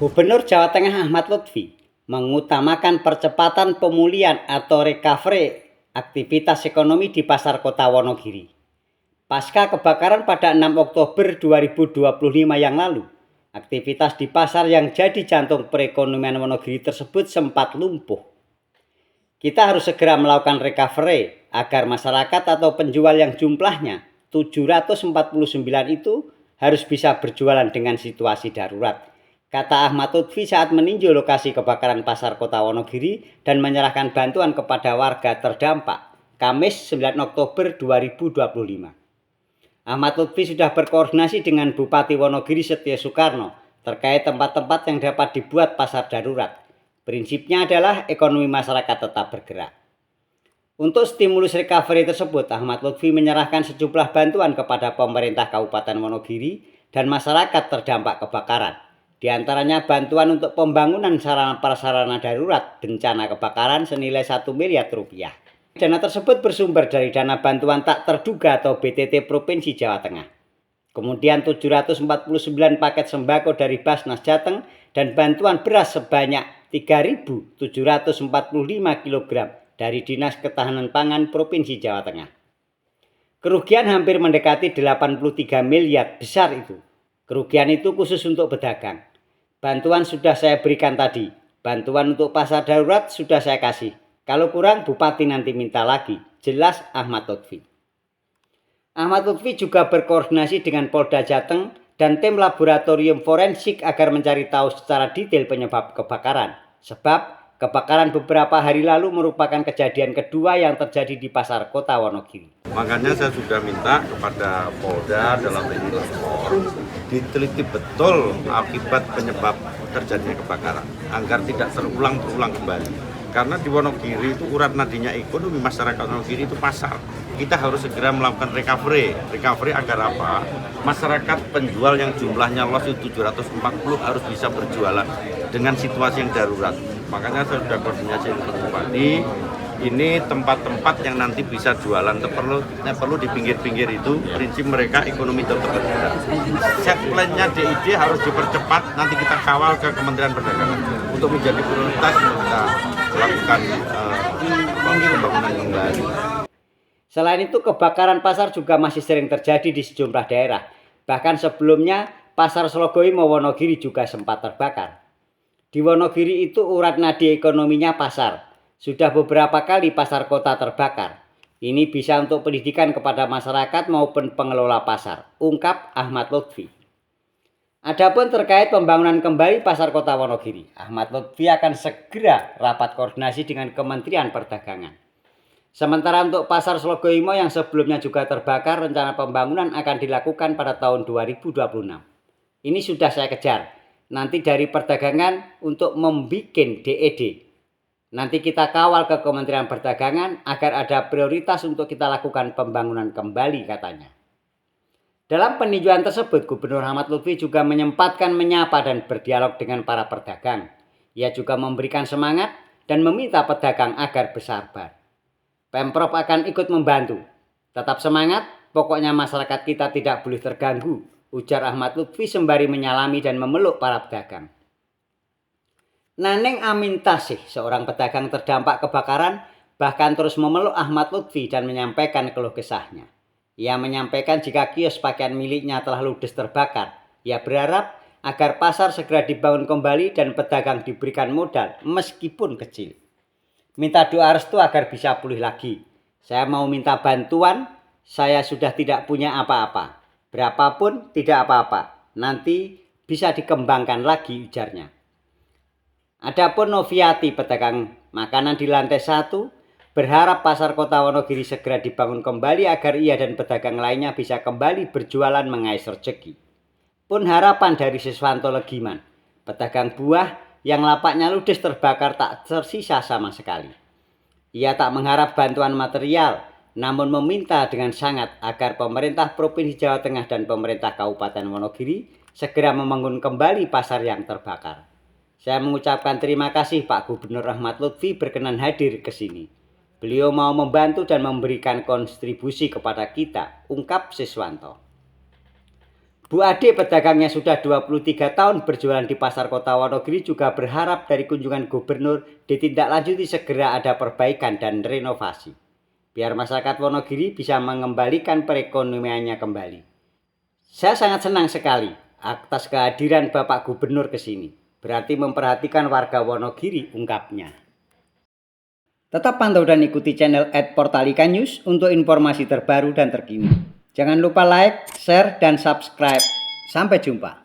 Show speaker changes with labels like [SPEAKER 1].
[SPEAKER 1] Gubernur Jawa Tengah Ahmad Lutfi mengutamakan percepatan pemulihan atau recovery aktivitas ekonomi di pasar kota Wonogiri. Pasca kebakaran pada 6 Oktober 2025 yang lalu, aktivitas di pasar yang jadi jantung perekonomian Wonogiri tersebut sempat lumpuh. Kita harus segera melakukan recovery agar masyarakat atau penjual yang jumlahnya 749 itu harus bisa berjualan dengan situasi darurat, kata Ahmad Lutfi saat meninjau lokasi kebakaran pasar kota Wonogiri dan menyerahkan bantuan kepada warga terdampak Kamis 9 Oktober 2025. Ahmad Lutfi sudah berkoordinasi dengan Bupati Wonogiri Setio Soekarno terkait tempat-tempat yang dapat dibuat pasar darurat. Prinsipnya adalah ekonomi masyarakat tetap bergerak. Untuk stimulus recovery tersebut, Ahmad Lutfi menyerahkan sejumlah bantuan kepada pemerintah Kabupaten Wonogiri dan masyarakat terdampak kebakaran. Di antaranya bantuan untuk pembangunan sarana prasarana darurat bencana kebakaran senilai 1 miliar rupiah. Dana tersebut bersumber dari dana bantuan tak terduga atau BTT Provinsi Jawa Tengah. Kemudian 749 paket sembako dari Basnas Jateng dan bantuan beras sebanyak 3.745 kg dari Dinas Ketahanan Pangan Provinsi Jawa Tengah. Kerugian hampir mendekati 83 miliar besar itu. Kerugian itu khusus untuk pedagang. Bantuan sudah saya berikan tadi. Bantuan untuk pasar darurat sudah saya kasih. Kalau kurang, Bupati nanti minta lagi. Jelas Ahmad Lutfi. Ahmad Lutfi juga berkoordinasi dengan Polda Jateng dan tim laboratorium forensik agar mencari tahu secara detail penyebab kebakaran. Sebab kebakaran beberapa hari lalu merupakan kejadian kedua yang terjadi di pasar kota Wonogiri.
[SPEAKER 2] Makanya saya sudah minta kepada Polda dalam ini lapor diteliti betul akibat penyebab terjadinya kebakaran agar tidak terulang kembali. Karena di Wonogiri itu urat nadinya ekonomi masyarakat Wonogiri itu pasar. Kita harus segera melakukan recovery. Recovery agar apa? Masyarakat penjual yang jumlahnya loss itu 740 harus bisa berjualan dengan situasi yang darurat. Makanya saya sudah koordinasi dengan Bupati. Ini tempat-tempat yang nanti bisa jualan, perlu di pinggir-pinggir itu prinsip mereka ekonomi tetap bergerak. Set plan-nya DID harus dipercepat, nanti kita kawal ke Kementerian Perdagangan untuk menjadi prioritas untuk kita melakukan pembangunan kembali.
[SPEAKER 1] Selain itu, kebakaran pasar juga masih sering terjadi di sejumlah daerah. Bahkan sebelumnya, pasar Slogoimo Wonogiri juga sempat terbakar. Di Wonogiri itu urat nadi ekonominya pasar. Sudah beberapa kali pasar kota terbakar. Ini bisa untuk pendidikan kepada masyarakat maupun pengelola pasar, ungkap Ahmad Lutfi. Adapun terkait pembangunan kembali pasar kota Wonogiri, Ahmad Lutfi akan segera rapat koordinasi dengan Kementerian Perdagangan. Sementara untuk pasar Slogoimo yang sebelumnya juga terbakar, rencana pembangunan akan dilakukan pada tahun 2026. Ini sudah saya kejar. Nanti dari perdagangan untuk membuat DED. Nanti kita kawal ke Kementerian Perdagangan agar ada prioritas untuk kita lakukan pembangunan kembali, katanya. Dalam peninjauan tersebut, Gubernur Ahmad Lutfi juga menyempatkan menyapa dan berdialog dengan para pedagang. Ia juga memberikan semangat dan meminta pedagang agar bersabar. Pemprov akan ikut membantu. Tetap semangat, pokoknya masyarakat kita tidak boleh terganggu, ujar Ahmad Lutfi sembari menyalami dan memeluk para pedagang. Naneng Amintasih, seorang pedagang terdampak kebakaran, bahkan terus memeluk Ahmad Lutfi dan menyampaikan keluh kesahnya. Ia menyampaikan jika kios pakaian miliknya telah ludes terbakar. Ia berharap agar pasar segera dibangun kembali dan pedagang diberikan modal meskipun kecil. Minta doa restu agar bisa pulih lagi. Saya mau minta bantuan, saya sudah tidak punya apa-apa. Berapapun tidak apa-apa, nanti bisa dikembangkan lagi, ujarnya. Adapun Noviati, pedagang makanan di lantai 1, berharap pasar kota Wonogiri segera dibangun kembali agar ia dan pedagang lainnya bisa kembali berjualan mengais rezeki. Pun harapan dari Siswanto Legiman, pedagang buah yang lapaknya ludes terbakar tak tersisa sama sekali. Ia tak mengharap bantuan material, namun meminta dengan sangat agar pemerintah Provinsi Jawa Tengah dan pemerintah Kabupaten Wonogiri segera membangun kembali pasar yang terbakar. Saya mengucapkan terima kasih Pak Gubernur Ahmad Lutfi berkenan hadir ke sini. Beliau mau membantu dan memberikan kontribusi kepada kita, ungkap Siswanto. Bu Ade, pedagangnya sudah 23 tahun berjualan di pasar kota Wonogiri, juga berharap dari kunjungan gubernur ditindaklanjuti segera ada perbaikan dan renovasi, biar masyarakat Wonogiri bisa mengembalikan perekonomiannya kembali. Saya sangat senang sekali atas kehadiran Bapak Gubernur ke sini. Berarti memperhatikan warga Wonogiri, ungkapnya. Tetap pantau dan ikuti channel @portalika news untuk informasi terbaru dan terkini. Jangan lupa like, share, dan subscribe. Sampai jumpa.